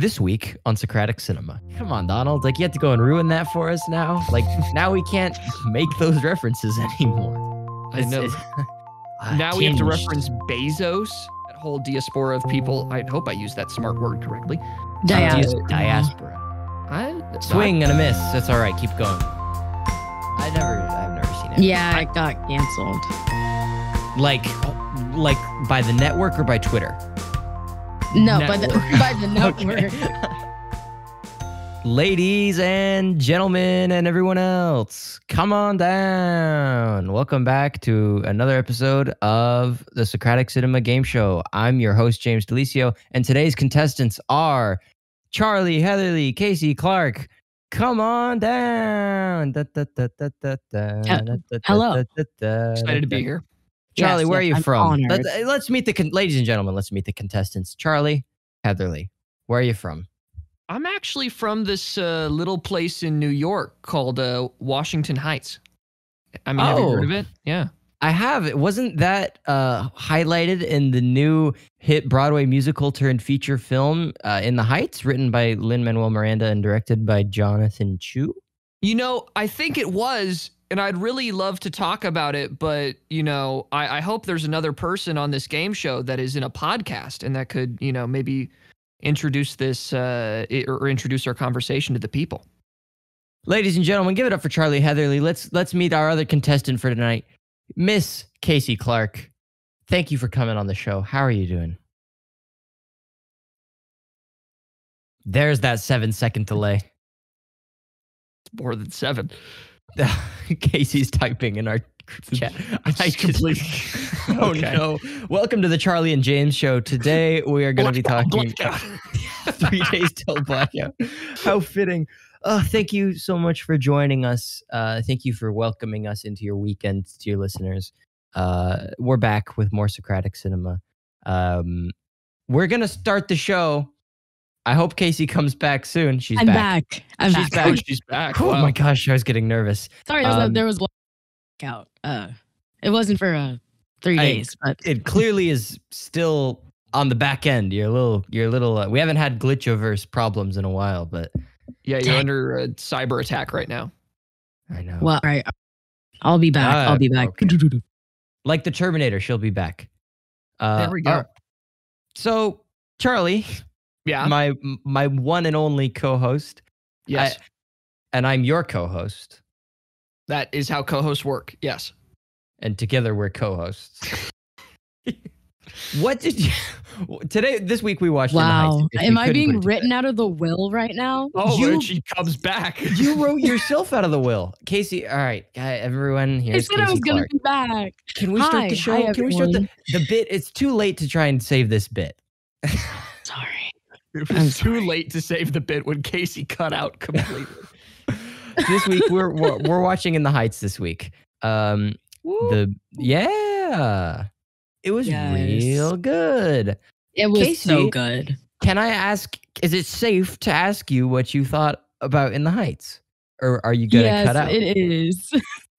This week on Socratic Cinema. Come on, Donald. Like, you have to go and ruin that for us now? Like, now we can't make those references anymore. I know. Now we have to reference Bezos, that whole diaspora of people. I hope I used that smart word correctly. Diaspora. Swing and a miss. That's all right. Keep going. I've never seen it. Yeah, it got canceled. Like by the network or by Twitter? No, by the network. Ladies and gentlemen and everyone else, come on down. Welcome back to another episode of the Socratic Cinema Game Show. I'm your host, James DeLisio, and today's contestants are Charlie, Heatherly, Kasey, Clark. Come on down. Hello. Excited to be here. Charlie, where are you from? Honored. Let's meet ladies and gentlemen, let's meet the contestants. Charlie, Heatherly, where are you from? I'm actually from this little place in New York called Washington Heights. I mean, have you heard of it? Yeah. I have. Wasn't that highlighted in the new hit Broadway musical turned feature film, In the Heights, written by Lin-Manuel Miranda and directed by Jonathan Chu? You know, I think it was, and I'd really love to talk about it, but, you know, I hope there's another person on this game show that is in a podcast and that could, you know, maybe introduce this or introduce our conversation to the people. Ladies and gentlemen, give it up for Charlie Heatherly. Let's meet our other contestant for tonight, Miss Kasey Clark. Thank you for coming on the show. How are you doing? There's that 7-second delay. More than 7. Kasey's typing in our group chat. No. Welcome to the Charlie and James show. Today we are going to be talking 3 days till Blackout. How fitting. Thank you so much for joining us. Thank you for welcoming us into your weekend, to your listeners. We're back with more Socratic Cinema. We're going to start the show. I hope Kasey comes back soon. I'm back. She's back. She's back. Oh Wow. my gosh, I was getting nervous. Sorry, there was Blackout. It wasn't for 3 days, but it clearly is still on the back end. You're a little. We haven't had glitchoverse problems in a while, but Yeah, you're under a cyber attack right now. I know. well, all right. I'll be back. I'll be back. Okay. Like the Terminator, she'll be back. There we go. So, Charlie, Yeah. my one and only co-host. Yes. And I'm your co-host. That is how co-hosts work. Yes. And together we're co-hosts. What did you this week we watched In the Wow. Heights, if Am you I couldn't being put it written out of the will right now? Oh, You- and she comes back. You wrote yourself out of the will. Kasey, all right, everyone, I here's said I Kasey was going to Clark. be back. Can we start the show? Hi, Can we start the everyone. bit? It's too late to try and save this bit. Sorry. It I'm was too sorry. late to save the bit when Kasey cut out completely. This week we're watching In the Heights this week. It was Yes. real good. It was Kasey, so good. Can I ask, is it safe to ask you what you thought about In the Heights? Or are you going to Yes, cut out? it is.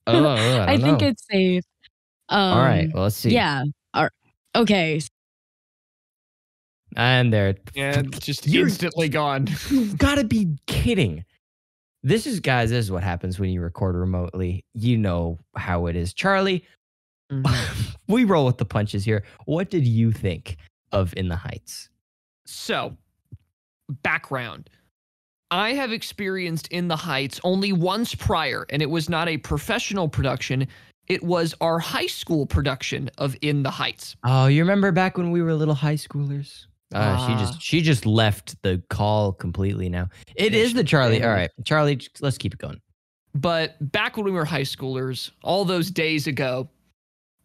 Oh, I think know. it's safe. All right, well, let's see. Yeah. Okay. And there. And just You're- instantly gone. You've got to be kidding. This is what happens when you record remotely. You know how it is. Charlie, we roll with the punches here. What did you think of In the Heights? So, background. I have experienced In the Heights only once prior, and it was not a professional production. It was our high school production of In the Heights. Oh, you remember back when we were little high schoolers? She just left the call completely now. It Yeah, is she the Charlie. did. All right, Charlie, let's keep it going. But back when we were high schoolers, all those days ago,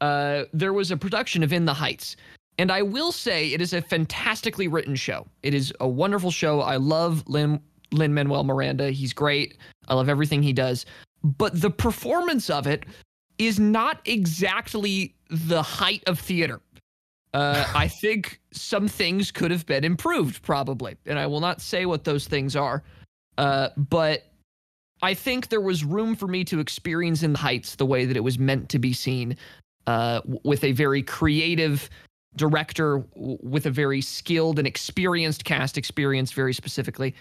there was a production of In the Heights. And I will say it is a fantastically written show. It is a wonderful show. I love Lin-Manuel Miranda. He's great. I love everything he does. But the performance of it is not exactly the height of theater. I think some things could have been improved, probably. And I will not say what those things are. But I think there was room for me to experience In the Heights the way that it was meant to be seen, with a very creative director with a very skilled and experienced cast, experienced very specifically,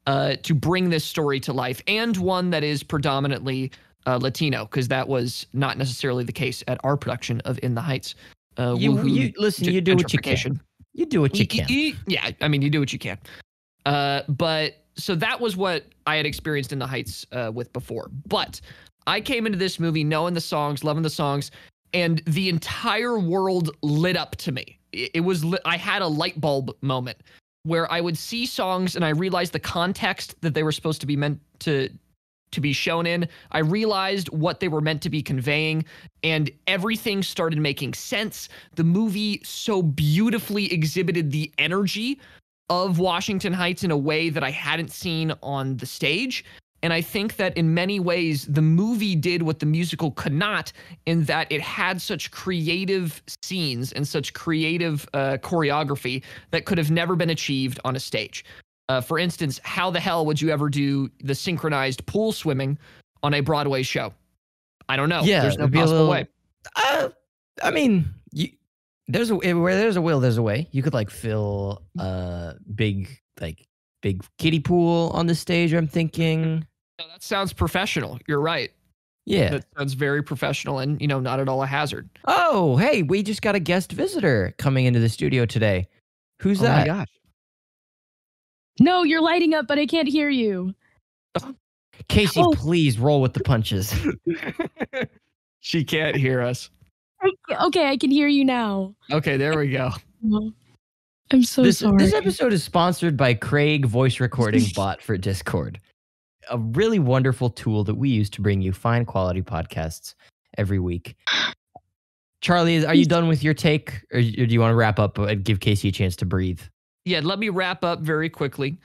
to bring this story to life, and one that is predominantly Latino, because that was not necessarily the case at our production of In the Heights. Listen, you do what you can. You do what you can. Yeah, I mean, you do what you can. But so that was what I had experienced In the Heights with before. But I came into this movie knowing the songs, loving the songs, and the entire world lit up to me. I had a light bulb moment where I would see songs and I realized the context that they were supposed to be meant to be shown in. I realized what they were meant to be conveying, and everything started making sense. The movie so beautifully exhibited the energy of Washington Heights in a way that I hadn't seen on the stage. And I think that in many ways, the movie did what the musical could not, in that it had such creative scenes and such creative choreography that could have never been achieved on a stage. For instance, how the hell would you ever do the synchronized pool swimming on a Broadway show? I don't know. Yeah, there's no possible way. I mean, where there's a will, there's a way. You could like fill big kiddie pool on the stage, I'm thinking. No, that sounds professional. You're right. Yeah. That sounds very professional and, not at all a hazard. Oh, hey, we just got a guest visitor coming into the studio today. Who's that? Oh my gosh. No, you're lighting up, but I can't hear you. Kasey, please roll with the punches. She can't hear us. Okay, I can hear you now. Okay, there we go. I'm so sorry. This episode is sponsored by Craig Voice Recording Bot for Discord, a really wonderful tool that we use to bring you fine quality podcasts every week. Charlie, are you done with your take, or do you want to wrap up and give Kasey a chance to breathe? Yeah, let me wrap up very quickly.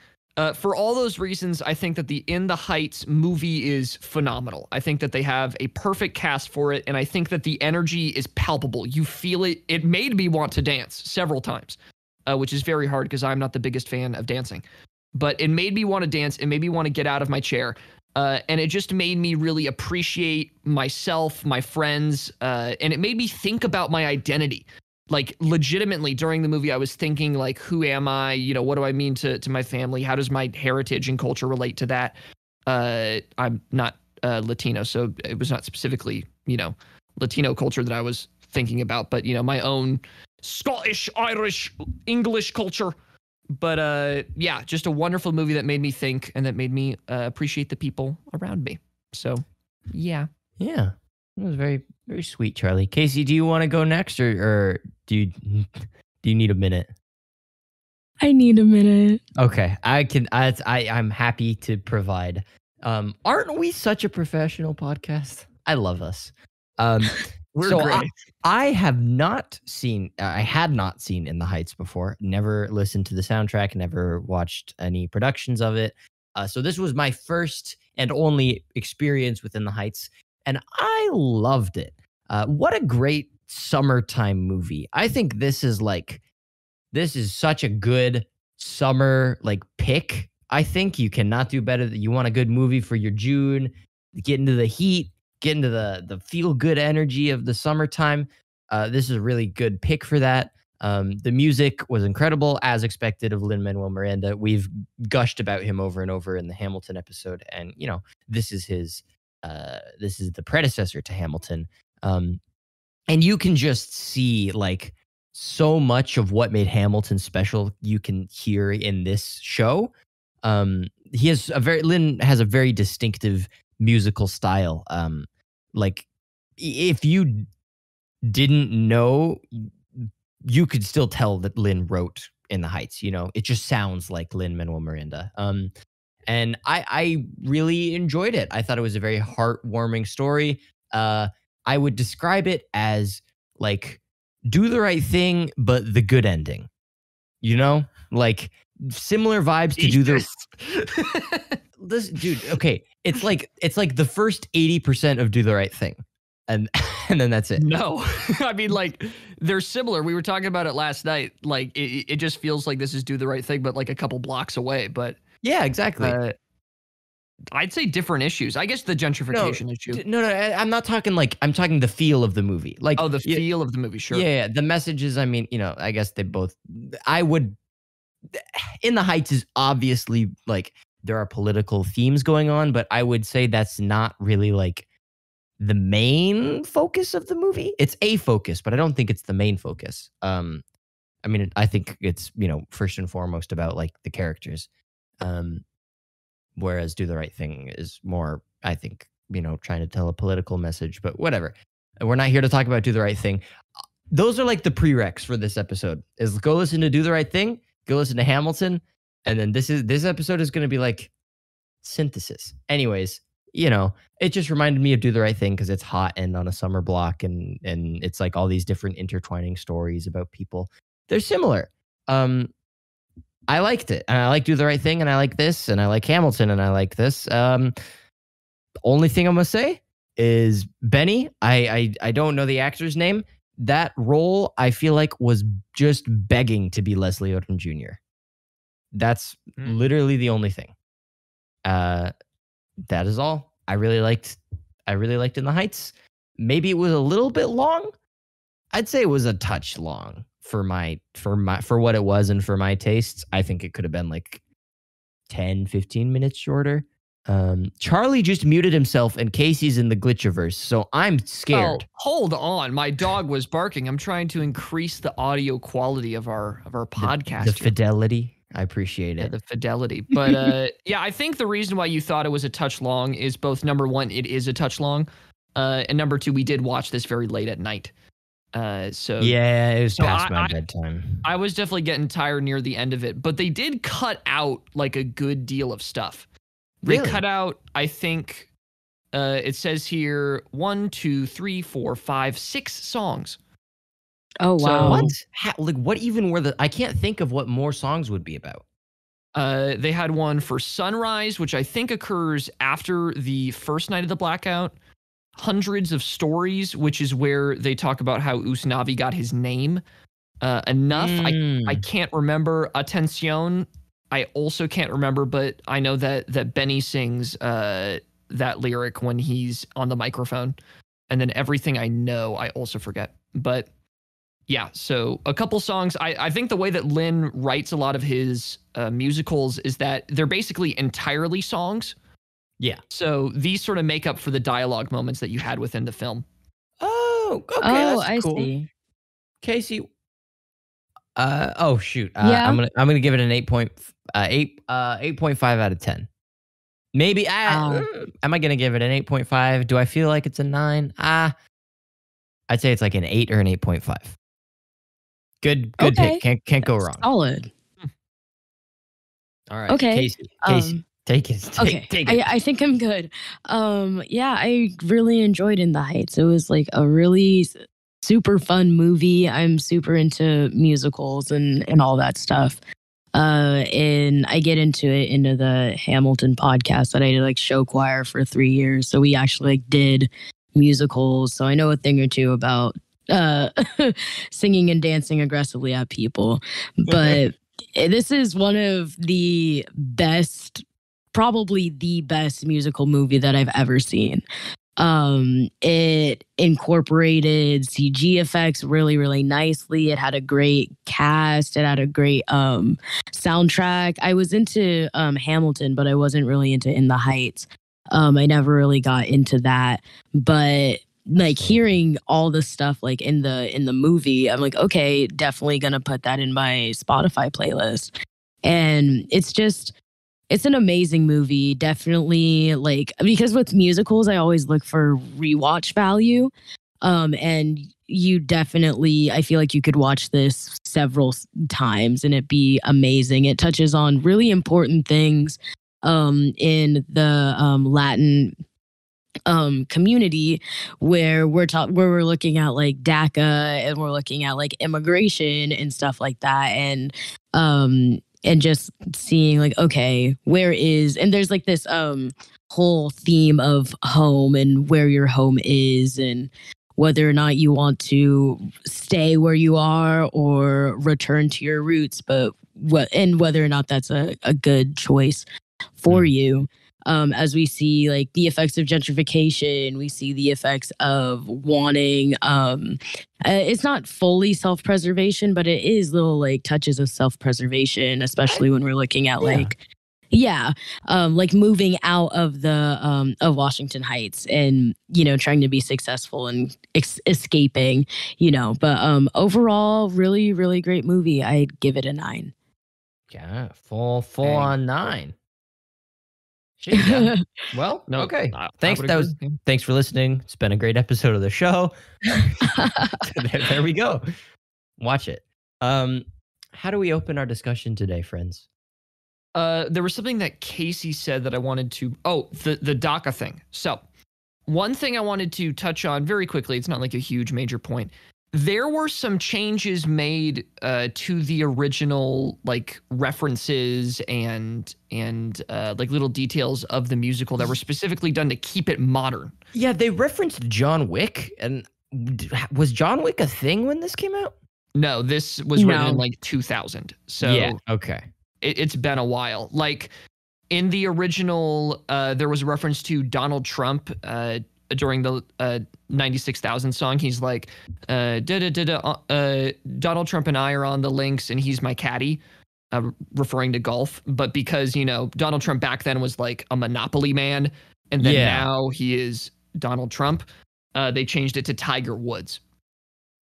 For all those reasons, I think that the In the Heights movie is phenomenal. I think that they have a perfect cast for it, and I think that the energy is palpable. You feel it. It made me want to dance several times, which is very hard because I'm not the biggest fan of dancing. But it made me want to dance. It made me want to get out of my chair. And it just made me really appreciate myself, my friends, and it made me think about my identity. Like, legitimately, during the movie, I was thinking, like, who am I? What do I mean to my family? How does my heritage and culture relate to that? I'm not Latino, so it was not specifically, Latino culture that I was thinking about, but, my own Scottish, Irish, English culture. But, yeah, just a wonderful movie that made me think and that made me appreciate the people around me. So, yeah. Yeah. That was very, very sweet, Charlie. Kasey, do you want to go next, or do you need a minute? I need a minute. Okay, I'm happy to provide. Aren't we such a professional podcast? I love us. We're so great. I had not seen In the Heights before. Never listened to the soundtrack. Never watched any productions of it. So this was my first and only experience with In the Heights. And I loved it. What a great summertime movie. I think this is such a good summer pick. I think you cannot do better. You want a good movie for your June, get into the heat, get into the feel good energy of the summertime. This is a really good pick for that. The music was incredible, as expected, of Lin-Manuel Miranda. We've gushed about him over and over in the Hamilton episode, and this is the predecessor to Hamilton. And you can just see so much of what made Hamilton special. You can hear in this show. Lin has a very distinctive musical style. If you didn't know, you could still tell that Lin wrote In the Heights. It just sounds like Lin-Manuel Miranda. And I really enjoyed it. I thought it was a very heartwarming story. I would describe it as do the right thing, but the good ending. Similar vibes to do this, dude. Okay, it's like the first 80% of Do the Right Thing, and then that's it. No, I mean, they're similar. We were talking about it last night. It just feels like this is Do the Right Thing, but a couple blocks away. But yeah, exactly. I'd say different issues. I guess the gentrification issue. No, I'm not talking like, I'm talking the feel of the movie. Like, The feel of the movie, sure. Yeah, the messages, I mean, I guess they both, I would, In the Heights is obviously like, there are political themes going on, but I would say that's not really like the main focus of the movie. It's a focus, but I don't think it's the main focus. I mean, I think it's, first and foremost about like the characters. Whereas Do the Right Thing is more, I think, trying to tell a political message, but whatever. We're not here to talk about Do the Right Thing. Those are like the prereqs for this episode, is go listen to Do the Right Thing, go listen to Hamilton. And then this episode is going to be like synthesis. Anyways, it just reminded me of Do the Right Thing because it's hot and on a summer block, and it's like all these different intertwining stories about people. They're similar. I liked it, and I like Do the Right Thing, and I like this, and I like Hamilton, and I like this. Only thing I'm gonna say is Benny. I don't know the actor's name. That role I feel like was just begging to be Leslie Odom Jr. That's literally the only thing. That is all. I really liked In the Heights. Maybe it was a little bit long. I'd say it was a touch long for what it was and for my tastes. I think it could have been like 10, 15 minutes shorter. Charlie just muted himself and Kasey's in the glitchiverse, so I'm scared. Oh, hold on. My dog was barking. I'm trying to increase the audio quality of our podcast. The fidelity. I appreciate it. Yeah, the fidelity. But yeah, I think the reason why you thought it was a touch long is both, number one, it is a touch long, and number two, we did watch this very late at night. So yeah, it was past my bedtime. I was definitely getting tired near the end of it, but they did cut out like a good deal of stuff. They cut out, I think, it says here 1, 2, 3, 4, 5, 6 songs. Oh, wow. So what even were I can't think of what more songs would be about. They had one for Sunrise, which I think occurs after the first night of the blackout. Hundreds of Stories, which is where they talk about how Usnavi got his name. Enough, I can't remember. Atención, I also can't remember, but I know that Benny sings that lyric when he's on the microphone. And then Everything I Know, I also forget. But yeah, so a couple songs. I think the way that Lin writes a lot of his musicals is that they're basically entirely songs. Yeah. So these sort of make up for the dialogue moments that you had within the film. Oh, okay. Oh, that's I cool. see. Kasey. Oh shoot. Yeah. I'm gonna give it an 8.5 out of 10. Maybe am I gonna give it an 8.5? Do I feel like it's a 9? I'd say it's like an 8 or an 8.5. Good Okay. pick. Can't go wrong. Solid. All right. Okay. Kasey. Take it. Take it. I think I'm good. Yeah, I really enjoyed In the Heights. It was like a really super fun movie. I'm super into musicals and all that stuff. And I get into the Hamilton podcast that I did like show choir for 3 years. So we actually like did musicals. So I know a thing or two about singing and dancing aggressively at people. But this is one of the best, probably the best musical movie that I've ever seen. It incorporated CG effects really, really nicely. It had a great cast. It had a great soundtrack. I was into Hamilton, but I wasn't really into In the Heights. I never really got into that. But like hearing all the stuff like in the movie, I'm like, okay, definitely gonna put that in my Spotify playlist. And it's an amazing movie. Definitely, like, because with musicals, I always look for rewatch value. And you definitely, I feel like you could watch this several times and it be amazing. It touches on really important things in the Latin community, where we're looking at like DACA and we're looking at like immigration and stuff like that. And just seeing like, okay, and there's like this whole theme of home and where your home is and whether or not you want to stay where you are or return to your roots, but whether or not that's a good choice for you. as we see like the effects of gentrification, we see the effects of wanting. It's not fully self-preservation, but it is little like touches of self-preservation, especially when we're looking at like. Yeah, like moving out of the of Washington Heights and trying to be successful and escaping, But overall, really, really great movie. I'd give it a 9. Yeah, full on 9. Jeez, yeah. Well, No, okay. I Thanks. would agree. Yeah. Thanks for listening. It's been a great episode of the show. there we go. Watch it. How do we open our discussion today, friends? There was something that Kasey said that I wanted to. Oh, the DACA thing. So, one thing I wanted to touch on very quickly. It's not like a huge major point. There were some changes made to the original like references and like little details of the musical that were specifically done to keep it modern. Yeah, they referenced John Wick, and was John Wick a thing when this came out? No, this was written in like 2000. So yeah, okay. It's been a while. Like in the original, there was a reference to Donald Trump during the 96,000 song. He's like, Donald Trump and I are on the links and he's my caddy, referring to golf. But because, Donald Trump back then was like a monopoly man, and then now he is Donald Trump, they changed it to Tiger Woods.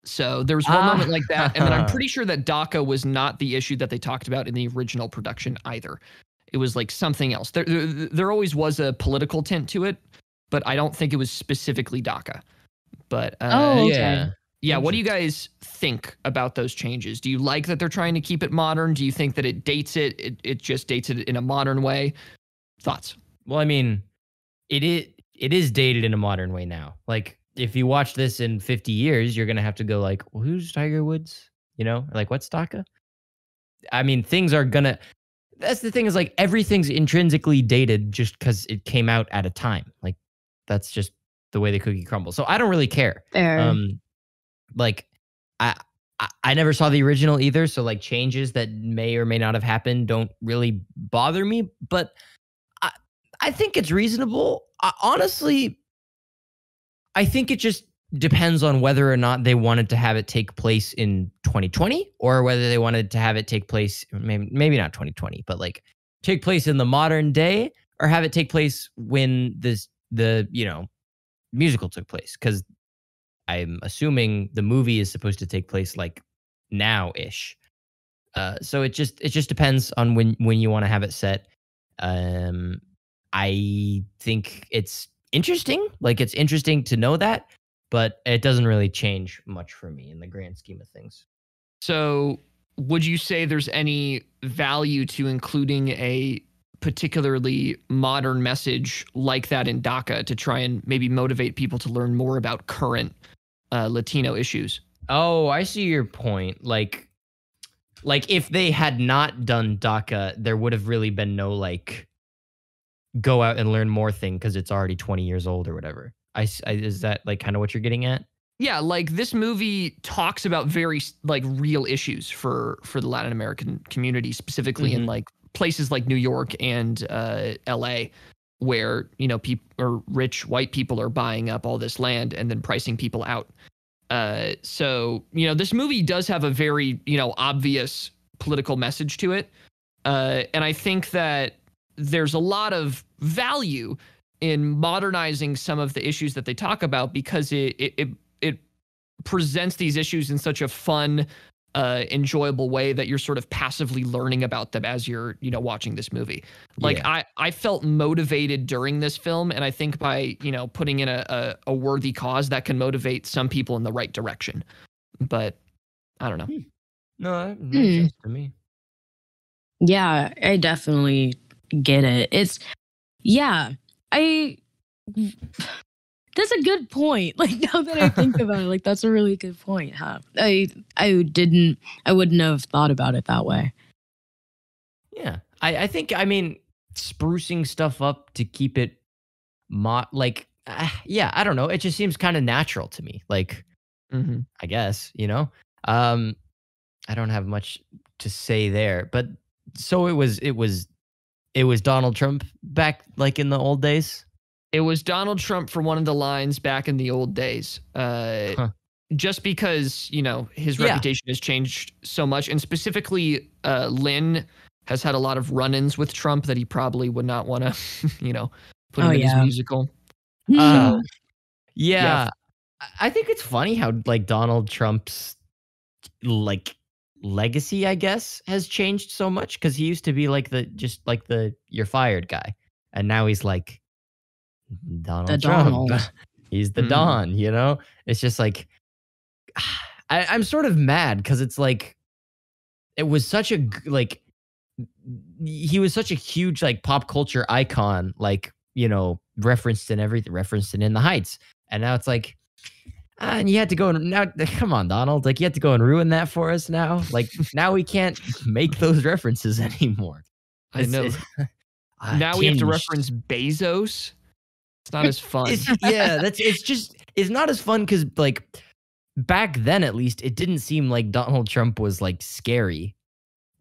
So there was one moment like that. And then I'm pretty sure that DACA was not the issue that they talked about in the original production either. It was like something else. There always was a political tint to it, but I don't think it was specifically DACA. But okay. Yeah. What do you guys think about those changes? Do you like that they're trying to keep it modern? Do you think that it dates it? It just dates it in a modern way? Thoughts? Well, I mean, it is dated in a modern way now. Like, if you watch this in 50 years, you're going to have to go like, well, who's Tiger Woods? Like, what's DACA? I mean, things are going to... That's the thing, is like everything's intrinsically dated just because it came out at a time. Like, that's just the way the cookie crumbles. So I don't really care. Fair. Like, I never saw the original either. So like changes that may or may not have happened don't really bother me. But I think it's reasonable. Honestly, I think it just depends on whether or not they wanted to have it take place in 2020 or whether they wanted to have it take place, maybe not 2020, but like take place in the modern day, or have it take place when the musical took place. Because I'm assuming the movie is supposed to take place like now-ish. So it just depends on when you want to have it set. I think it's interesting. Like, it's interesting to know that, but it doesn't really change much for me in the grand scheme of things. So would you say there's any value to including a particularly modern message like that in DACA to try and maybe motivate people to learn more about current Latino issues? Oh, I see your point. Like if they had not done DACA, there would have really been no like go out and learn more thing because it's already 20 years old or whatever. Is that like kind of what you're getting at? Yeah, like this movie talks about very like real issues for the Latin American community, specifically in like places like New York and LA, where people or rich white people are buying up all this land and then pricing people out. So this movie does have a very obvious political message to it, and I think that there's a lot of value in modernizing some of the issues that they talk about, because it presents these issues in such a fun, enjoyable way that you're sort of passively learning about them as you're watching this movie. Like, I felt motivated during this film, and I think by putting in a worthy cause, that can motivate some people in the right direction. But I don't know. No, that makes sense to me. Yeah, I definitely get it. It's that's a good point. Like, now that I think about it, like, that's a really good point, huh? I wouldn't have thought about it that way. Yeah. I think, sprucing stuff up to keep it I don't know. It just seems kind of natural to me. Like, I guess, I don't have much to say there, but so it was it was Donald Trump back like in the old days? It was Donald Trump for one of the lines back in the old days. Just because, you know, his reputation has changed so much. And specifically, Lynn has had a lot of run-ins with Trump that he probably would not want to, you know, put him in his musical. So, yeah. I think it's funny how like Donald Trump's like legacy, I guess, has changed so much, because he used to be like the you're fired guy, and now he's like Donald Trump. He's the Don, you know? It's just like I'm sort of mad because it's like it was such a like he was such a huge like pop culture icon, like, you know, referenced in everything, referenced in the Heights, and now it's like and you had to go and now come on, Donald, like you had to go and ruin that for us now. Like now we can't make those references anymore. I know. Now we have to reference Bezos. It's not as fun. It's not as fun because like back then, at least, it didn't seem like Donald Trump was like scary.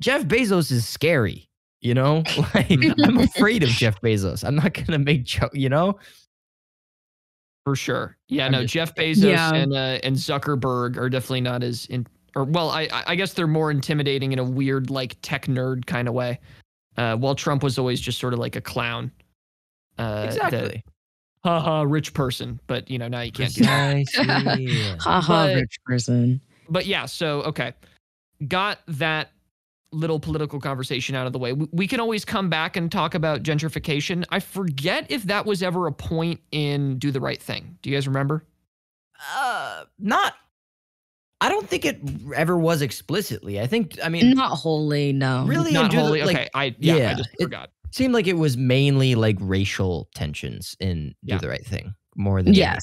Jeff Bezos is scary, you know? Like I'm afraid of Jeff Bezos. I'm not gonna make you know? For sure. Yeah, no, Jeff Bezos and Zuckerberg are definitely not as I guess they're more intimidating in a weird like tech nerd kind of way. While Trump was always just sort of like a clown. Exactly. Haha, rich person. But you know, now you can't do that. Haha, rich person. But yeah, so okay. Got that little political conversation out of the way. We can always come back and talk about gentrification. I forget if that was ever a point in Do the Right Thing. Do you guys remember? Not. I don't think it ever was explicitly. I mean, not wholly, no. Really, not wholly. Okay, I just forgot. It seemed like it was mainly like racial tensions in Do the Right Thing more than yeah.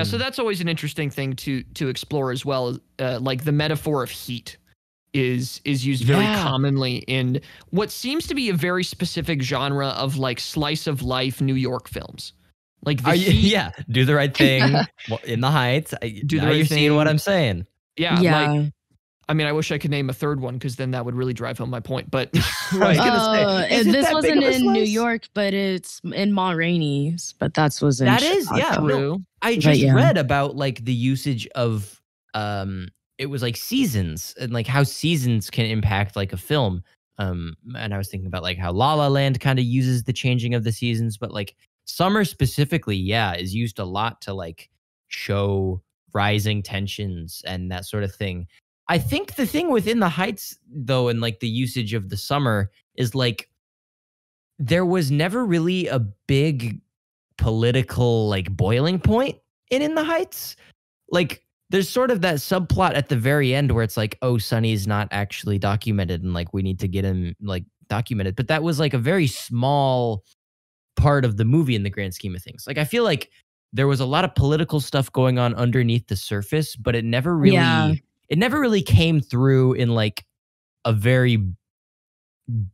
So that's always an interesting thing to explore as well. Like the metaphor of heat is used very commonly in what seems to be a very specific genre of like slice of life New York films. Like Do the Right Thing in the Heights. You're seeing what I'm saying. Yeah. Like, I mean, I wish I could name a third one because then that would really drive home my point. But I was gonna say, this wasn't in New York, but it's in Ma Rainey's. But that was in Chicago. True. No, I just read about like the usage of it was like seasons and like how seasons can impact like a film. And I was thinking about like how La La Land kind of uses the changing of the seasons, but like summer specifically, is used a lot to like show rising tensions and that sort of thing. I think the thing within the Heights, though, and like the usage of the summer is like there was never really a big political like boiling point in the Heights. Like there's sort of that subplot at the very end where it's like, oh, Sonny's not actually documented and like we need to get him like documented. But that was like a very small part of the movie in the grand scheme of things. Like I feel like there was a lot of political stuff going on underneath the surface, but it never really came through in like a very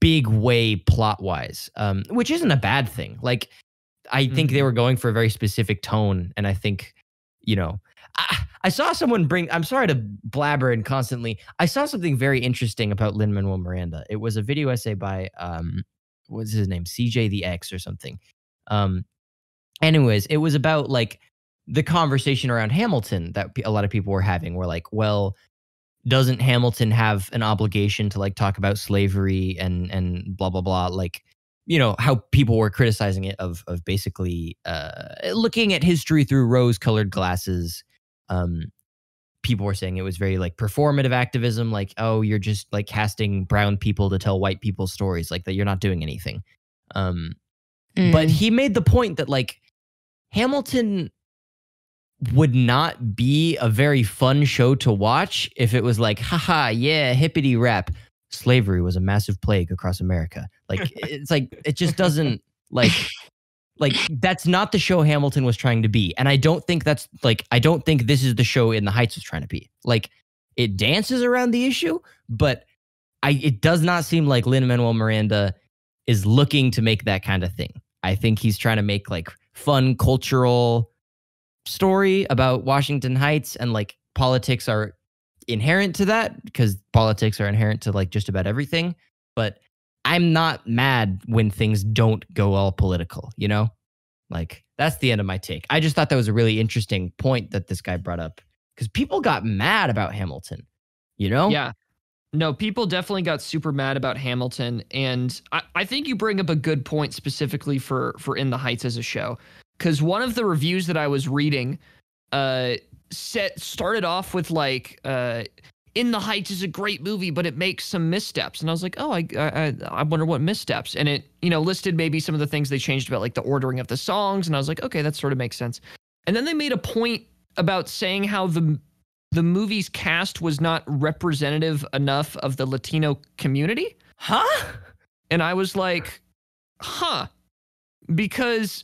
big way plot wise, which isn't a bad thing. Like I think they were going for a very specific tone, and I think, you know, I saw someone bring. I'm sorry to blabber and constantly. I saw something very interesting about Lin-Manuel Miranda. It was a video essay by what's his name, CJ the X or something. Anyways, it was about like the conversation around Hamilton that a lot of people were having. Were like, well, doesn't Hamilton have an obligation to like talk about slavery and blah blah blah? Like, you know, how people were criticizing it of basically looking at history through rose-colored glasses. People were saying it was very like performative activism, like, oh, you're just like casting brown people to tell white people's stories, like that you're not doing anything. But he made the point that like Hamilton would not be a very fun show to watch if it was like, haha, yeah, hippity rap. Slavery was a massive plague across America. Like, it's like, it just doesn't like that's not the show Hamilton was trying to be. And I don't think this is the show In the Heights was trying to be. Like, it dances around the issue, but it does not seem like Lin-Manuel Miranda is looking to make that kind of thing. I think he's trying to make like fun cultural story about Washington Heights, and like politics are inherent to that because politics are inherent to like just about everything. But I'm not mad when things don't go all political, you know? Like, that's the end of my take. I just thought that was a really interesting point that this guy brought up because people got mad about Hamilton, you know? Yeah. No, people definitely got super mad about Hamilton. And I think you bring up a good point specifically for In the Heights as a show. Because one of the reviews that I was reading started off with like, In the Heights is a great movie, but it makes some missteps. And I was like, oh, I wonder what missteps. And it, listed maybe some of the things they changed about like the ordering of the songs. And I was like, okay, that sort of makes sense. And then they made a point about saying how the movie's cast was not representative enough of the Latino community. Huh? And I was like, huh, because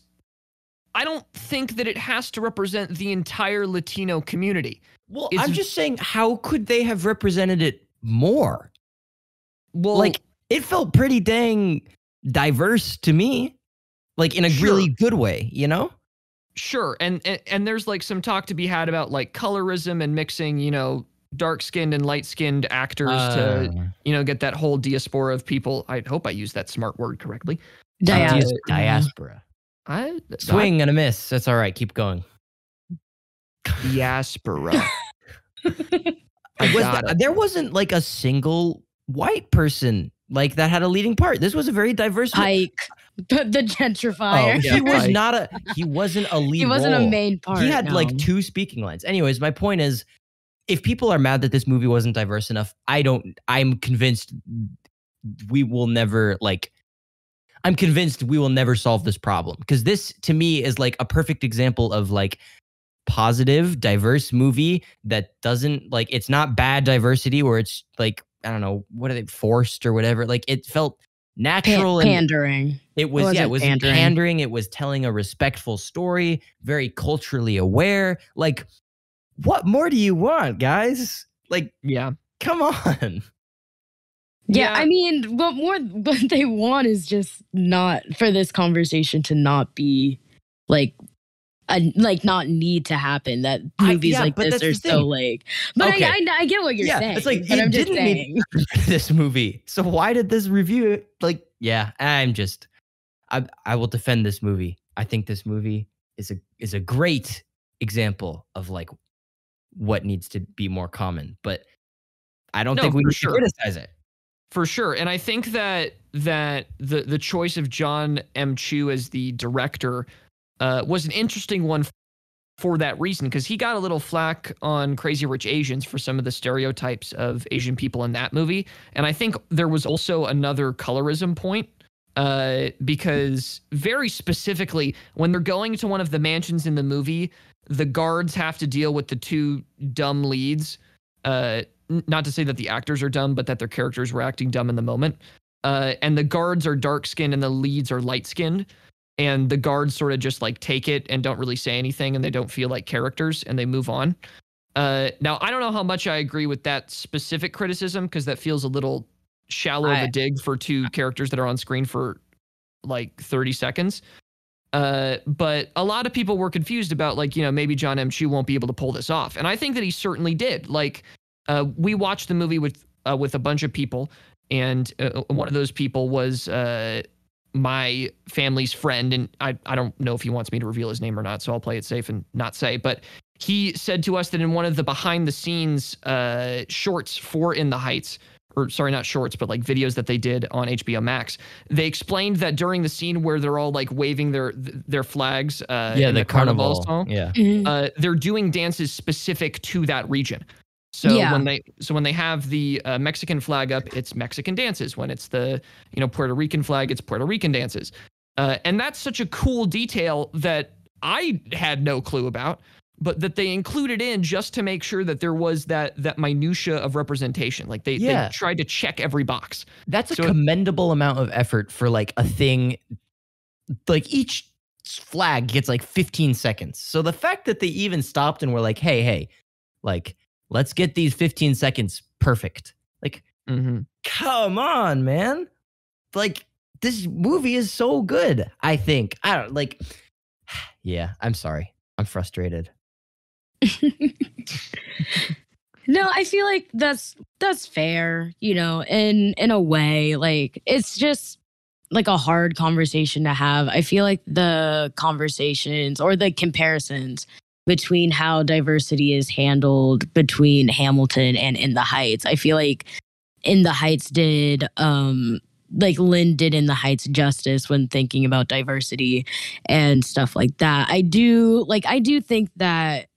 I don't think that it has to represent the entire Latino community. Well, I'm just saying, how could they have represented it more? Well, like, it felt pretty dang diverse to me, like in a really good way, you know? Sure. And there's like some talk to be had about like colorism and mixing, dark-skinned and light-skinned actors to, get that whole diaspora of people. I hope I used that smart word correctly. Diaspora. Swing and a miss. That's all right. Keep going. Diaspora. There wasn't like a single white person like that had a leading part. This was a very diverse. Ike, the gentrifier. Oh, he wasn't a lead. He wasn't a main part. He had like 2 speaking lines. Anyways, my point is, if people are mad that this movie wasn't diverse enough, I'm convinced we will never solve this problem, because this to me is like a perfect example of like positive diverse movie that doesn't like, it's not bad diversity where it's like, I don't know, what are they, forced or whatever. Like, it felt natural and pandering. It was pandering. It was telling a respectful story, very culturally aware. Like, what more do you want, guys? Like, yeah, come on. Yeah, I mean, what they want is just not for this conversation to not be like not need to happen. That movies like this are so like. But okay. I get what you're saying. It's like, but I'm just didn't saying this movie. So why did this review like? Yeah, I will defend this movie. I think this movie is a great example of like what needs to be more common. But I don't think we need to criticize it. For sure. And I think that the choice of John M. Chu as the director was an interesting one for that reason, because he got a little flack on Crazy Rich Asians for some of the stereotypes of Asian people in that movie. And I think there was also another colorism point, because very specifically, when they're going to one of the mansions in the movie, the guards have to deal with the 2 dumb leads. Not to say that the actors are dumb, but that their characters were acting dumb in the moment. And the guards are dark-skinned and the leads are light-skinned. And the guards sort of just like take it and don't really say anything, and they don't feel like characters, and they move on. Now, I don't know how much I agree with that specific criticism, because that feels a little shallow of a dig for 2 characters that are on screen for like 30 seconds. But a lot of people were confused about like, maybe John M. Chu won't be able to pull this off. And I think that he certainly did. Like, we watched the movie with a bunch of people, and one of those people was my family's friend, and I don't know if he wants me to reveal his name or not, so I'll play it safe and not say. But he said to us that in one of the behind the scenes shorts for In the Heights, or sorry, not shorts, but like videos that they did on HBO Max, they explained that during the scene where they're all like waving their flags, in the carnival song, they're doing dances specific to that region. So when they have the Mexican flag up, it's Mexican dances. When it's the Puerto Rican flag, it's Puerto Rican dances. And that's such a cool detail that I had no clue about, but that they included in just to make sure that there was that minutia of representation. Like they tried to check every box. That's a commendable amount of effort for like a thing. Like each flag gets like 15 seconds. So the fact that they even stopped and were like, hey, like, let's get these 15 seconds perfect. Like, come on, man. Like, this movie is so good, I think. I don't like, yeah, I'm sorry. I'm frustrated. No, I feel like that's that's fair, in a way. Like, it's just like a hard conversation to have. I feel like the conversations or the comparisons between how diversity is handled between Hamilton and In the Heights, I feel like In the Heights did like Lynn did In the Heights justice when thinking about diversity and stuff like that. I do think that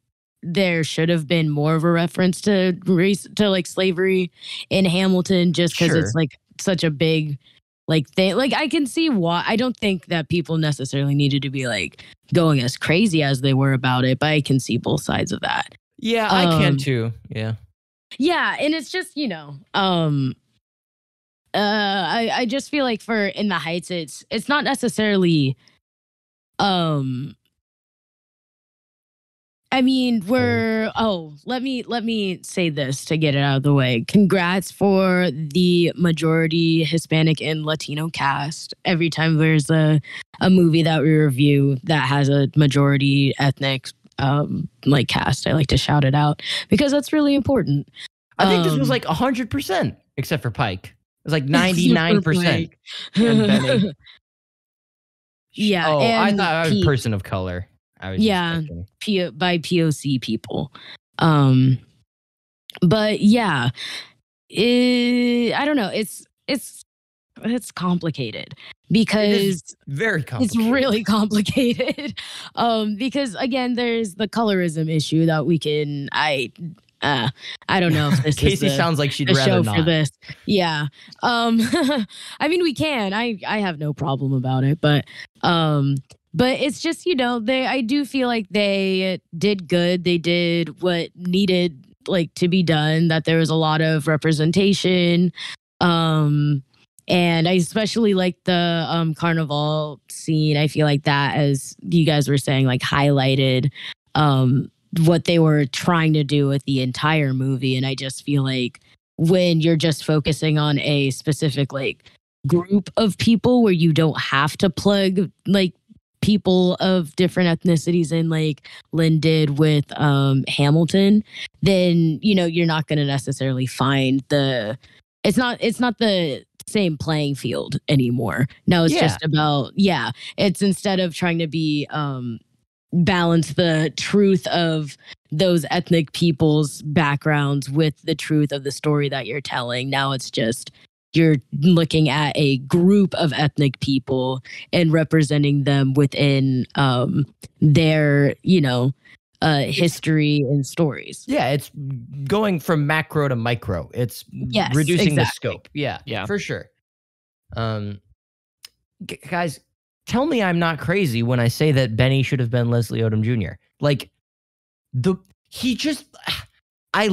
there should have been more of a reference to race, to like slavery in Hamilton, just because it's like such a big like thing. Like, I can see why. I don't think that people necessarily needed to be like going as crazy as they were about it, but I can see both sides of that. Yeah, I can too. Yeah. Yeah, and it's just, I just feel like for In the Heights, it's not necessarily I mean, let me say this to get it out of the way. Congrats for the majority Hispanic and Latino cast. Every time there's a movie that we review that has a majority ethnic like cast, I like to shout it out because that's really important. I think this was like 100%, except for Pike. It was like 99%. And Benny. Yeah. Oh, I thought I was a person of color. I was by POC people. But yeah, I don't know. It's complicated because very complicated. It's really complicated. Because again, there's the colorism issue that we can. I don't know if this Kasey sounds like she'd rather show not. For this. Yeah. I mean, we can. I have no problem about it, but it's just, I do feel like they did good. They did what needed like to be done, that there was a lot of representation. And I especially like the carnival scene. I feel like that, as you guys were saying, like highlighted what they were trying to do with the entire movie. And I just feel like when you're just focusing on a specific like group of people where you don't have to plug like people of different ethnicities in, like Lynn did with Hamilton, then you're not going to necessarily find it's not the same playing field anymore. Now it's just about it's instead of trying to be balance the truth of those ethnic people's backgrounds with the truth of the story that you're telling. Now it's just you're looking at a group of ethnic people and representing them within their, history and stories. Yeah, it's going from macro to micro. It's reducing the scope. Yeah, for sure. Guys, tell me I'm not crazy when I say that Benny should have been Leslie Odom Jr. Like, I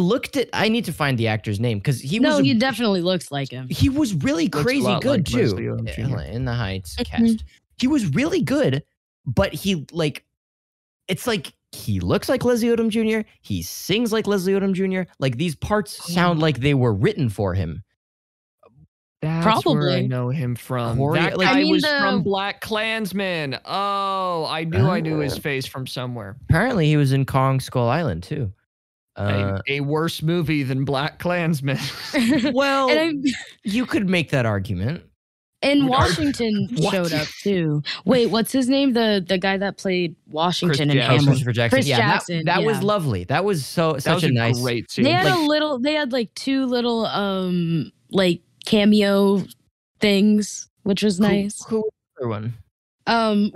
need to find the actor's name because he definitely looks like him. He was really crazy good too. In the Heights cast. He was really good, but he it's like he looks like Leslie Odom Jr. He sings like Leslie Odom Jr. Like, these parts sound like they were written for him. That's probably where I know him from. That guy was from Black Klansman. Oh, I knew his face from somewhere. Apparently, he was in Kong Skull Island too. A worse movie than Black Klansman. Well, you could make that argument. And Washington showed up too. Wait, what's his name? The guy that played Washington in Hamilton. Christopher Jackson. Chris Jackson. That was lovely. That was such a nice, great scene. They had like two little like cameo things, which was nice. Who was the other one?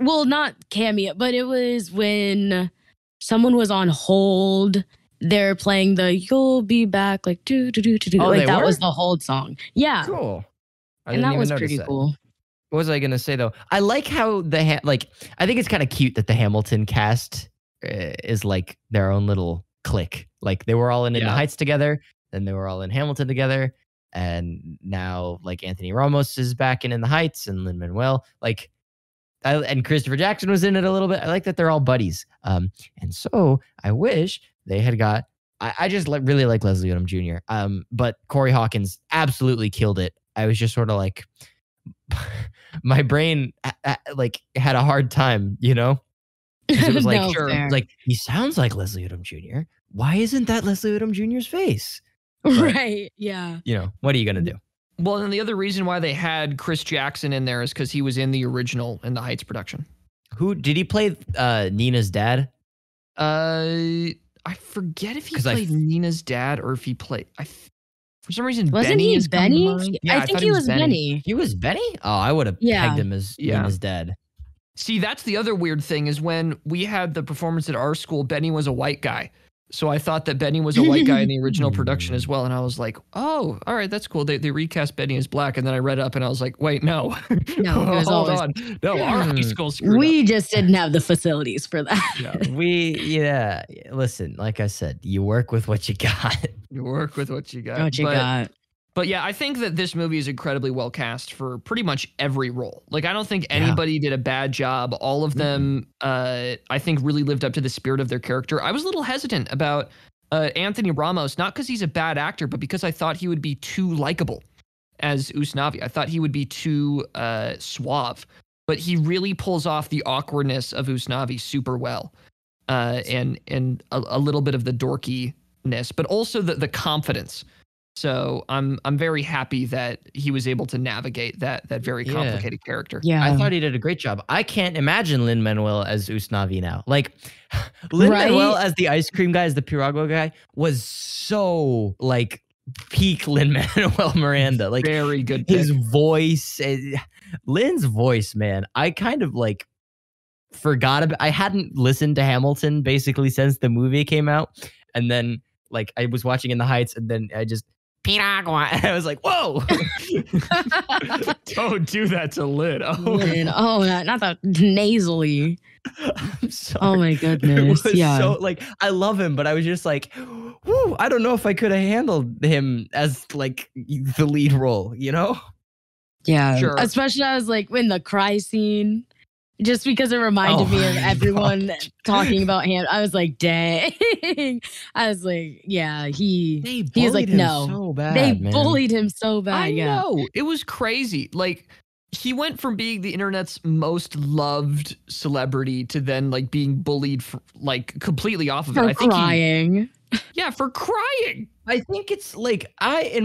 Well, not cameo, but it was when someone was on hold. They're playing the "You'll Be Back" like do do do do do. Like that was the hold song. Yeah, cool. And that was pretty cool. What was I gonna say though? I like how I think it's kind of cute that the Hamilton cast is like their own little clique. Like, they were all in the Heights together, then they were all in Hamilton together, and now like Anthony Ramos is back in the Heights, and Lin-Manuel, and Christopher Jackson was in it a little bit. I like that they're all buddies. And so I wish they had got. I just really like Leslie Odom Jr. But Corey Hawkins absolutely killed it. I was just sort of like, my brain had a hard time, It was like, he sounds like Leslie Odom Jr. Why isn't that Leslie Odom Jr.'s face? Right. Yeah. You know, what are you gonna do? Well, and the other reason why they had Chris Jackson in there is because he was in the original In the Heights production. Who did he play? Nina's dad. I forget if he played Nina's dad or if he played. For some reason, Wasn't Benny he is coming to Benny? mind. I think he was Benny. He was Benny. Oh, I would have pegged him as Nina's dad. See, that's the other weird thing is when we had the performance at our school, Benny was a white guy. So I thought that Benny was a white guy in the original production as well. And I was like, oh, all right, that's cool. They recast Benny as black. And then I read up and I was like, wait, no. No, it was hold always, on. No, our high school screwed we up. just didn't have the facilities for that. Yeah. Listen, like I said, you work with what you got. You work with what you got. What you got. But yeah, I think that this movie is incredibly well cast for pretty much every role. Like, I don't think anybody did a bad job. All of them, I think, really lived up to the spirit of their character. I was a little hesitant about Anthony Ramos, not because he's a bad actor, but because I thought he would be too likable as Usnavi. I thought he would be too suave. But he really pulls off the awkwardness of Usnavi super well. And a little bit of the dorkiness, but also the confidence. So I'm very happy that he was able to navigate that very complicated character. Yeah, I thought he did a great job. I can't imagine Lin-Manuel as Usnavi now. Like Lin-Manuel as the ice cream guy, as the Piragua guy, was so like peak Lin-Manuel Miranda. Like very good. His voice, Lin's voice, man. I kind of like forgot about. I hadn't listened to Hamilton basically since the movie came out, and then like I was watching In the Heights, and then I just Piragua, and I was like, whoa! Don't do that to Lin. Oh, Lin. Oh, not that nasally. I'm sorry. Oh my goodness. Yeah. So like I love him, but I was just like, whoo, I don't know if I could have handled him as like the lead role, you know? Yeah. Sure. Especially I was like in the cry scene. Just because it reminded me of everyone talking about him. I was like, dang. I was like, yeah, he was like, no. So bad, they man. bullied him so bad. I know. It was crazy. Like, he went from being the internet's most loved celebrity to then like being bullied for, like completely off of it. I think crying. For crying. I think it's like I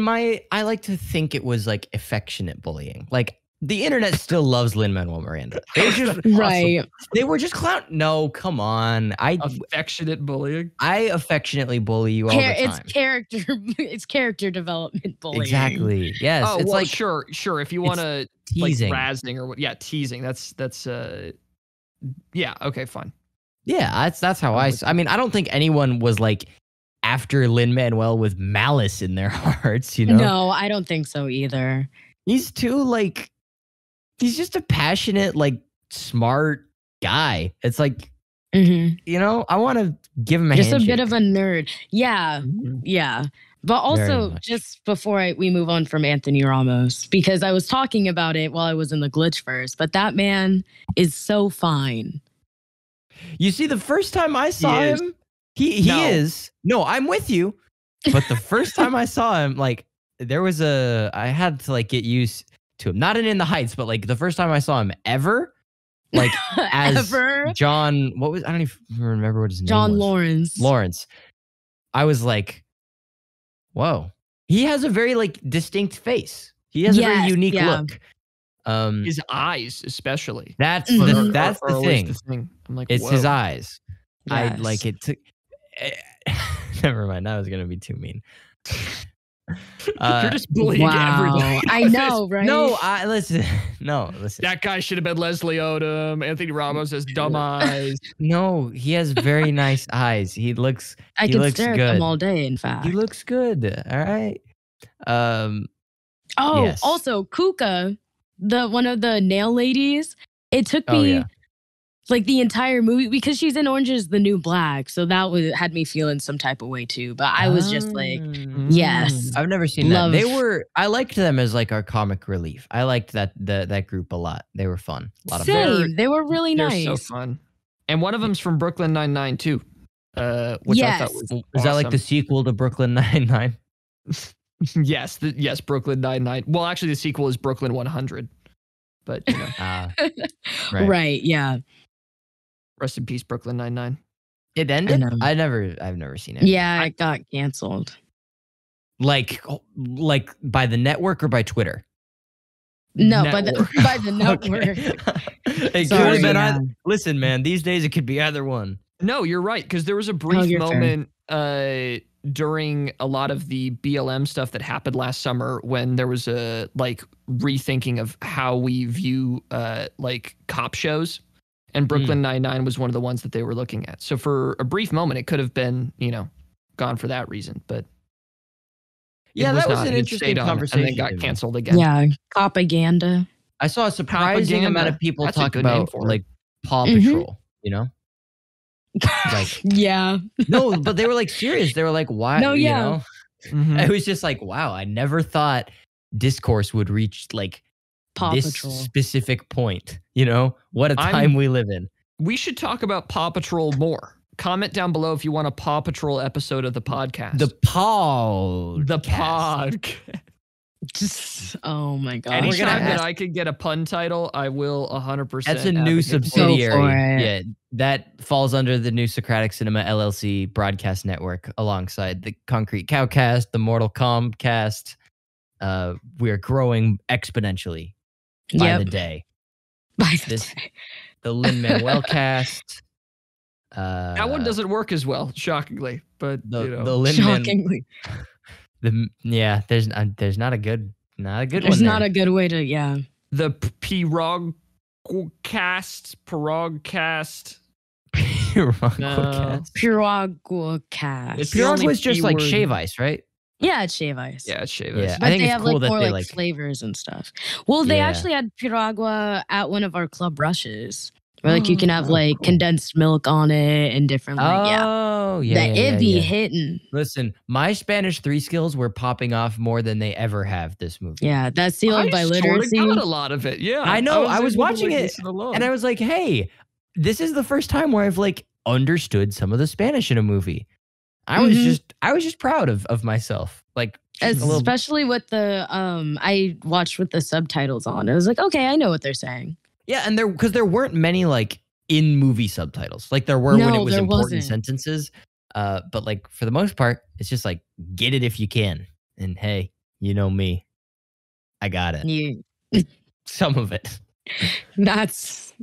like to think it was like affectionate bullying. Like the internet still loves Lin-Manuel Miranda. They just right. They were just clown. No, come on. Affectionate bullying. I affectionately bully you all the time. It's character development bullying. Exactly. Yes. Oh, it's well, like sure. If you want to teasing, like razzing or what? Yeah, teasing. That's yeah. Okay, fine. Yeah, that's how I mean, I don't think anyone was like after Lin-Manuel with malice in their hearts. You know? No, I don't think so either. He's too like. He's just a passionate, like, smart guy. It's like, you know, I want to give him a handshake. A bit of a nerd. Yeah. Yeah. But also, just before we move on from Anthony Ramos, because I was talking about it while I was in the glitch first, but that man is so fine. You see, the first time I saw him, he is. No, I'm with you. But the first time I saw him, like, I had to, like, get used to him, not in the Heights, but like the first time I saw him ever, like as John, I don't even remember what his name was. John Lawrence. I was like, whoa, he has a very like distinct face. He has a very unique look. His eyes, especially. That's the thing. I'm like, it's whoa. his eyes. Yes. I like it. Never mind. That was gonna be too mean. You're just bullying everybody. I know, right? No, listen. That guy should have been Leslie Odom. Anthony Ramos has dumb eyes. No, he has very nice eyes. He looks. I can stare at them all day. In fact, he looks good. All right. Yes. Also Kuka, one of the nail ladies. It took me like the entire movie because she's in Orange Is the New Black, so that had me feeling some type of way too. But I was just like, yes, I've never seen that. I liked them as like our comic relief. I liked that group a lot. They were fun. A lot of fun. They were really nice. They're so fun. And one of them's from Brooklyn Nine-Nine too. Which I thought was awesome. Is that like the sequel to Brooklyn Nine-Nine? Yes, Brooklyn Nine-Nine. Well, actually, the sequel is Brooklyn 100. But you know, right, yeah. Rest in peace, Brooklyn Nine-Nine. It ended? I've never seen it. Yeah, it got canceled. Like by the network or by Twitter? No, by the network. It could have been either. Listen, man, these days it could be either one. No, you're right, because there was a brief moment during a lot of the BLM stuff that happened last summer when there was a like rethinking of how we view like cop shows, and Brooklyn Nine-Nine was one of the ones that they were looking at. So for a brief moment, it could have been, you know, gone for that reason, but yeah, that was an interesting conversation. And then got canceled again. Yeah, propaganda. I saw a surprising amount of people talk about like Paw Patrol, you know? Like, yeah. No, but they were like serious. They were like, why? No, you yeah. know? It was just like, wow, I never thought discourse would reach like Paw this Patrol specific point. You know? What a time we live in. We should talk about Paw Patrol more. Comment down below if you want a Paw Patrol episode of the podcast. The pod. Oh my god. Anytime that I could get a pun title, I will 100%. That's a new subsidiary. Yeah, that falls under the new Socratic Cinema LLC broadcast network alongside the Concrete Cowcast, the Mortal Comcast. We are growing exponentially by the day. The Lin-Manuel cast. That one doesn't work as well, shockingly. But shockingly. There's not a good one. There's not a good way to The Piragua cast. Piragua cast. Piragua is just like shave ice, right? Yeah, it's shave ice. Yeah, it's shave ice. Yeah, but I think they it's have cool like more that like flavors and stuff. Well, they actually had Piragua at one of our club rushes. Where like you can have like condensed milk on it and different like it'd be hitting. Listen, my Spanish 3 skills were popping off more than they ever have this movie. Yeah, that's sealed by literacy. I got a lot of it. Yeah, I know. I was watching it and I was like, hey, this is the first time where I've like understood some of the Spanish in a movie. I was just proud of myself. Like especially with the I watched with the subtitles on. I was like, okay, I know what they're saying. Yeah, and because there weren't many like in movie subtitles. Like there were when it was important sentences. But like for the most part, it's just like get it if you can. And hey, you know me, I got it. Some of it. That's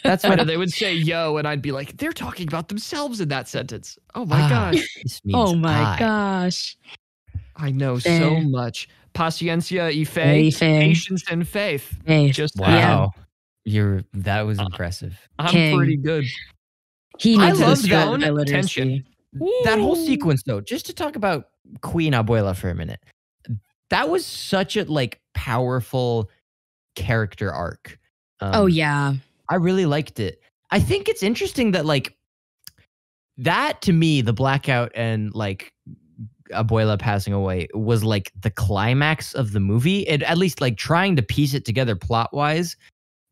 what they would say, yo, and I'd be like, they're talking about themselves in that sentence. Oh my gosh. Oh my gosh. I know so much. Paciencia y fe, patience and faith. Just wow. That was impressive. I'm pretty good. I love that tension. That whole sequence, though, just to talk about Queen Abuela for a minute, that was such a like powerful character arc. I really liked it. I think it's interesting that like that to me, the blackout and like Abuela passing away was like the climax of the movie. It at least like trying to piece it together plot wise.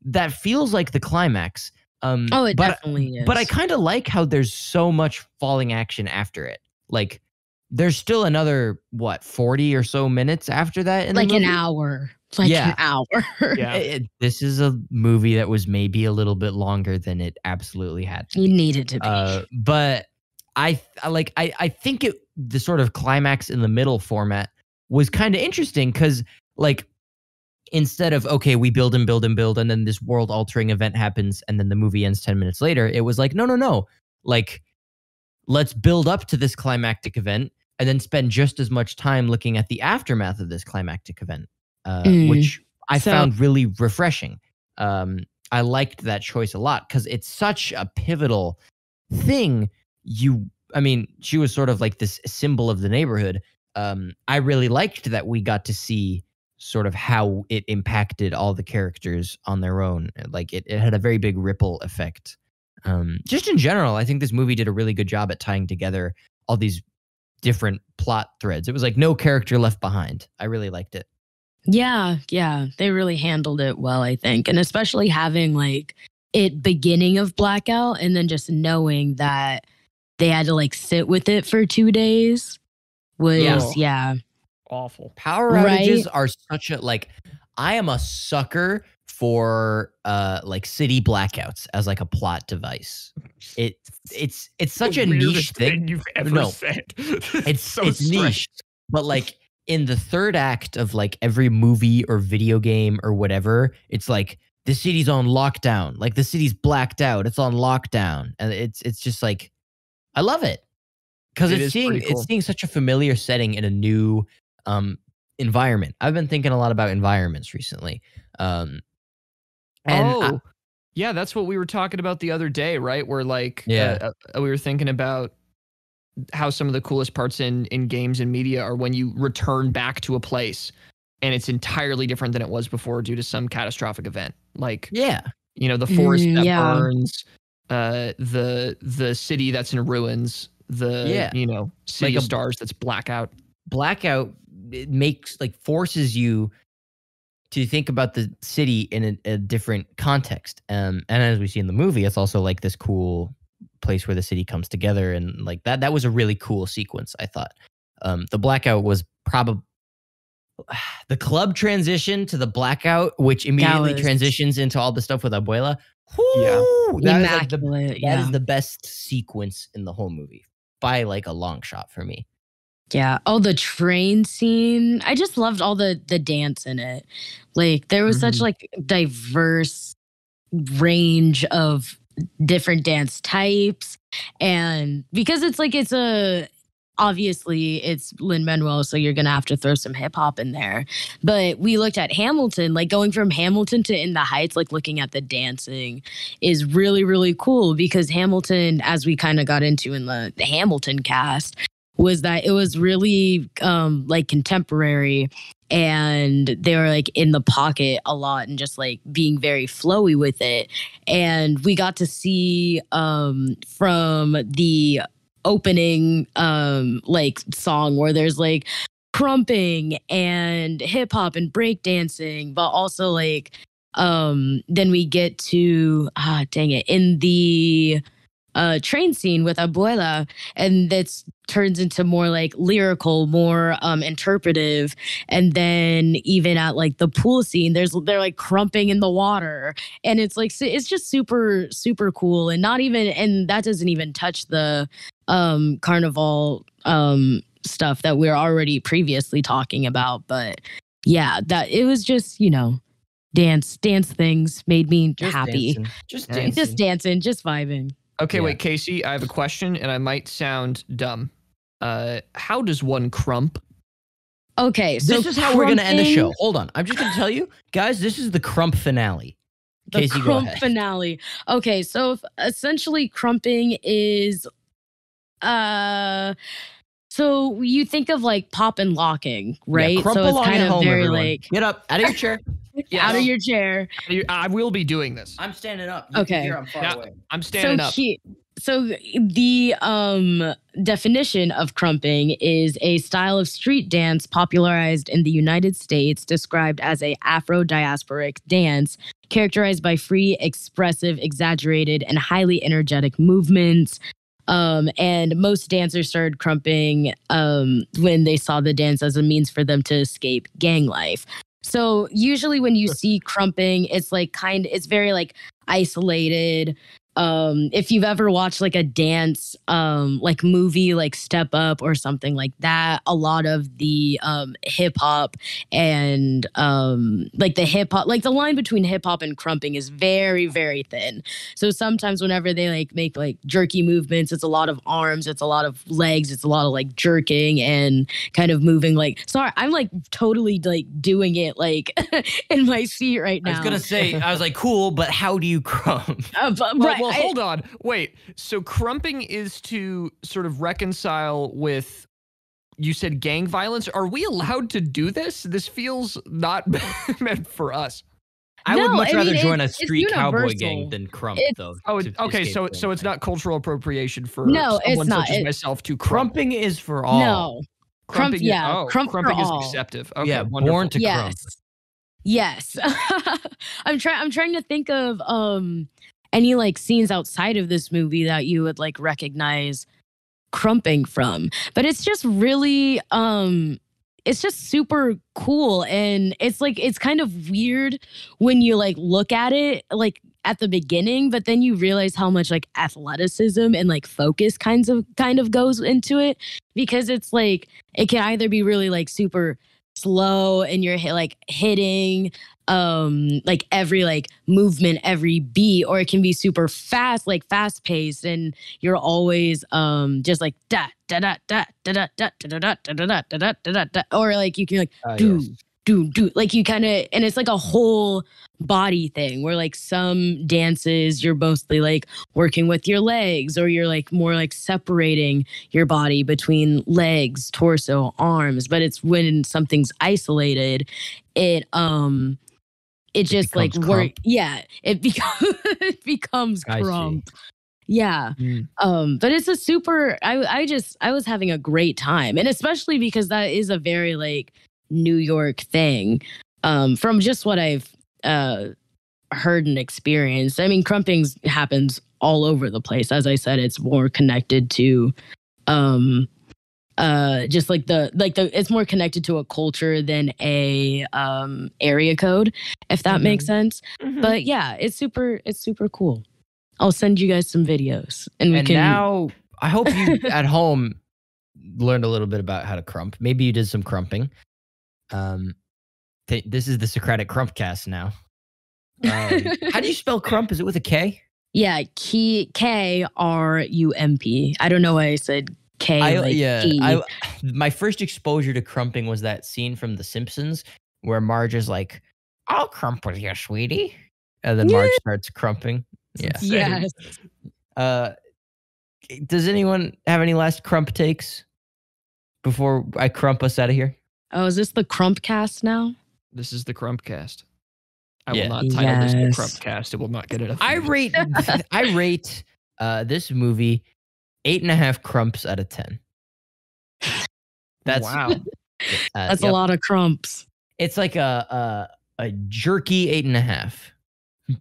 That feels like the climax. It definitely is. But I kind of like how there's so much falling action after it. Like, there's still another, 40 or so minutes after that in the movie? An hour. An hour. Yeah. This is a movie that was maybe a little bit longer than it absolutely had to be. You needed to be. But I think the sort of climax in the middle format was kind of interesting because, like, instead of, okay, we build and build and build, and then this world-altering event happens, and then the movie ends 10 minutes later, it was like, no. Like, let's build up to this climactic event, and then spend just as much time looking at the aftermath of this climactic event, which I found really refreshing. I liked that choice a lot, because it's such a pivotal thing. She was sort of like this symbol of the neighborhood. I really liked that we got to see sort of how it impacted all the characters on their own. Like it had a very big ripple effect. Just in general, I think this movie did a really good job at tying together all these different plot threads. It was like no character left behind. I really liked it. Yeah. They really handled it well, I think. And especially having like it beginning of Blackout and then just knowing that they had to like sit with it for 2 days was, awful. Power outages are such a like. I am a sucker for like city blackouts as like a plot device. It's such a niche thing you've ever said. It's niche, but like in the third act of like every movie or video game or whatever, it's like the city's on lockdown, like the city's blacked out, it's on lockdown, and it's just like I love it because It is pretty cool. it's seeing such a familiar setting in a new environment. I've been thinking a lot about environments recently, yeah, that's what we were talking about the other day, right? Where like Yeah. we were thinking about how some of the coolest parts in games and media are when you return back to a place and it's entirely different than it was before due to some catastrophic event. Like, yeah, you know, the forest that yeah. burns, the city that's in ruins, you know, city Like of a- stars that's blackout. Blackout, it makes like forces you to think about the city in a different context. And as we see in the movie, it's also like this cool place where the city comes together, and like that was a really cool sequence, I thought. The Blackout was probably the club transition to the Blackout, which immediately was- transitions into all the stuff with Abuela. Yeah. Whoo, that is like Immaculate. that is the best sequence in the whole movie by like a long shot for me. Yeah. Oh, the train scene. I just loved all the dance in it. Like there was such Mhm. like diverse range of different dance types. And because obviously it's Lin-Manuel, so you're gonna have to throw some hip hop in there. But we looked at Hamilton, like going from Hamilton to In the Heights, like looking at the dancing is really, really cool because Hamilton, as we kind of got into in the Hamilton cast, was that it was really like contemporary, and they were like in the pocket a lot and just like being very flowy with it. And we got to see from the opening like song where there's like crumping and hip hop and breakdancing, but also like then we get to dang it, in the train scene with Abuela, and that's turns into more like lyrical, more interpretive. And then even at like the pool scene, they're like crumping in the water, and it's like it's just super super cool. And not even, and that doesn't even touch the carnival stuff that we're already previously talking about. But yeah, that it was just, you know, dance things made me Just happy. dancing. Just Yeah. dancing. Just dancing, just vibing. Okay, Yeah. wait, Kasey, I have a question and I might sound dumb. How does one crump? Okay, so This is how we're going to end the show. crumping- Hold on. I'm just going to tell you, guys, this is the crump finale. The Kasey, go crump ahead. finale. Okay, so essentially crumping is so you think of like pop and locking, right? Yeah, crump so it's along kind at of home, very everyone. like Get up, out of your chair. out of your chair. I will be doing this. I'm standing up. Okay. I'm far Yeah. away. I'm standing up. So the definition of crumping is a style of street dance popularized in the United States, described as a Afro-diasporic dance characterized by free, expressive, exaggerated, and highly energetic movements. And most dancers started crumping when they saw the dance as a means for them to escape gang life. So usually when you see crumping, it's like it's very like isolated. If you've ever watched like a dance like movie like Step Up or something like that, a lot of the hip hop and like the hip hop, like the line between hip hop and crumping is very, very thin. So sometimes whenever they like make like jerky movements, it's a lot of arms, it's a lot of legs, it's a lot of like jerking and kind of moving like, sorry, I'm like totally like doing it like in my seat right now. I was going to say, I was like, cool, but how do you crump? Right. Well, hold on. Wait. So crumping is to sort of reconcile with, you said gang violence. Are we allowed to do this? This feels not meant for us. I would No, much I rather mean, join a it's street cowboy universal. gang than crump, It's- though. Oh, to okay. escape So gang it's life. not cultural appropriation for No, it's someone not. such as It- myself to crump. Crumping is for all. No. Crump, Crumping, yeah, crump for crumping is all. acceptive. Okay, Yeah, wonderful. born to crump. Yes. I'm trying to think of any like scenes outside of this movie that you would like recognize crumping from. But it's just really it's just super cool, and it's like it's kind of weird when you like look at it. Like at the beginning, but then you realize how much like athleticism and like focus kind of goes into it, because it's like it can either be really like super slow and you're like hitting like every like movement, every beat, or it can be super fast, like fast paced, and you're always just like da da da da da da da da da da da da da da, or like you can like do like you kind of, and it's like a whole body thing where like some dances you're mostly like working with your legs, or you're like more like separating your body between legs, torso, arms. But it's when something's isolated, it just like work. Yeah, it becomes it becomes crump. Yeah. But it's a super, I was having a great time. And especially because that is a very like New York thing. From just what I've heard and experienced. I mean, crumping happens all over the place. As I said, it's more connected to just like the it's more connected to a culture than a area code, if that makes sense. But yeah, it's super cool. I'll send you guys some videos, and we can. Now I hope you at home learned a little bit about how to crump. Maybe you did some crumping. This is the Socratic Crumpcast now. How do you spell crump? Is it with a K? Yeah, KRUMP. I don't know why I said K. My first exposure to crumping was that scene from The Simpsons where Marge is like, "I'll crump with you, sweetie," and then Marge starts crumping. Yeah. Yes. Does anyone have any last crump takes before I crump us out of here? Oh, is this the Crumpcast now? This is the Crumpcast. I will not title this the Crumpcast. It will not get enough. I rate this movie 8.5 crumps out of 10. That's wow. That's a lot of crumps. It's like a jerky 8.5.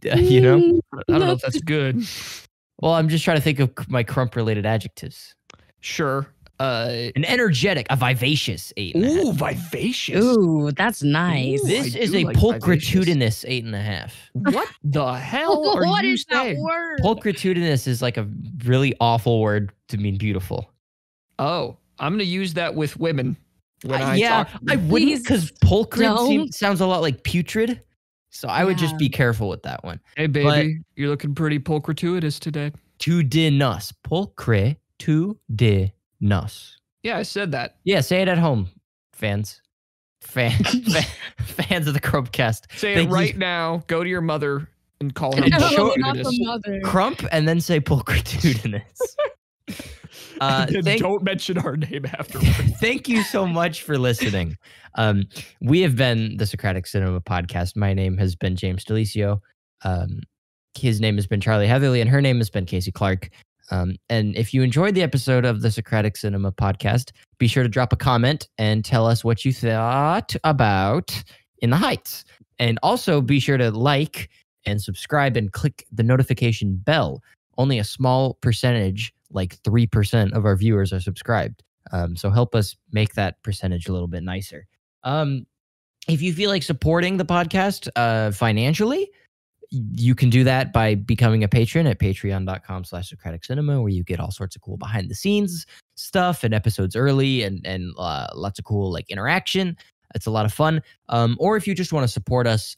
You know? I don't know if that's good. Well, I'm just trying to think of my crump-related adjectives. Sure. An energetic, a vivacious 8.5. Ooh, vivacious. Ooh, that's nice. This is a pulchritudinous 8.5. What the hell are what you is saying? that word? Pulchritudinous is like a really awful word to mean beautiful. Oh, I'm going to use that with women when I talk. I wouldn't, because pulchrid sounds a lot like putrid. So I would just be careful with that one. Hey, baby, you're looking pretty pulchrituitous today. Tudinous. Pulchritudinous. Yeah, I said that. Yeah, say it at home, fans. Fans of the Crumpcast. Say it right now. Go to your mother and call her mother. Crump and then say pulchritudinous. Don't mention our name afterwards. Thank you so much for listening. We have been the Socratic Cinema Podcast. My name has been James DeLisio. His name has been Charlie Heatherly, and her name has been Kasey Clark. And if you enjoyed the episode of the Socratic Cinema Podcast, be sure to drop a comment and tell us what you thought about In the Heights. And also be sure to like and subscribe and click the notification bell. Only a small percentage, like 3% of our viewers are subscribed. So help us make that percentage a little bit nicer. If you feel like supporting the podcast financially, you can do that by becoming a patron at patreon.com/Socratic Cinema, where you get all sorts of cool behind the scenes stuff and episodes early and lots of cool like interaction. It's a lot of fun. Or if you just want to support us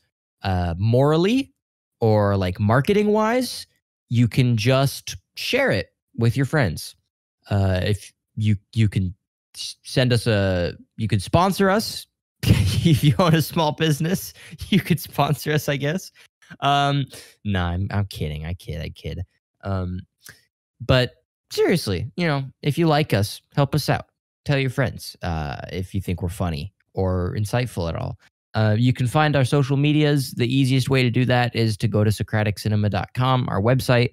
morally or like marketing wise, you can just share it with your friends. If you can send us you could sponsor us. If you own a small business, you could sponsor us, I guess. I'm kidding. I kid. But seriously, if you like us, help us out. Tell your friends if you think we're funny or insightful at all. You can find our social medias. The easiest way to do that is to go to socraticcinema.com, our website,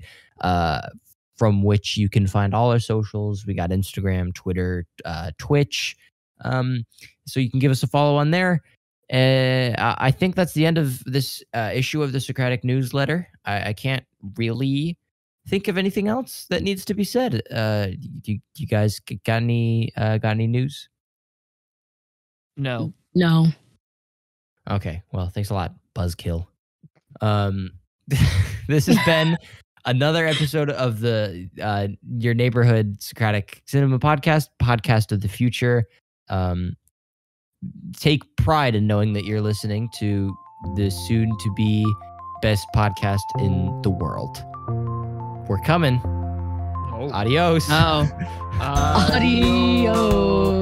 from which you can find all our socials. We got Instagram, Twitter, Twitch. So you can give us a follow on there. I think that's the end of this issue of the Socratic newsletter. I can't really think of anything else that needs to be said. Do you guys got any news? No. No. Okay. Well, thanks a lot, Buzzkill. this has been another episode of the Your Neighborhood Socratic Cinema podcast of the future. Take pride in knowing that you're listening to the soon-to-be best podcast in the world. We're coming. Adios. Adios.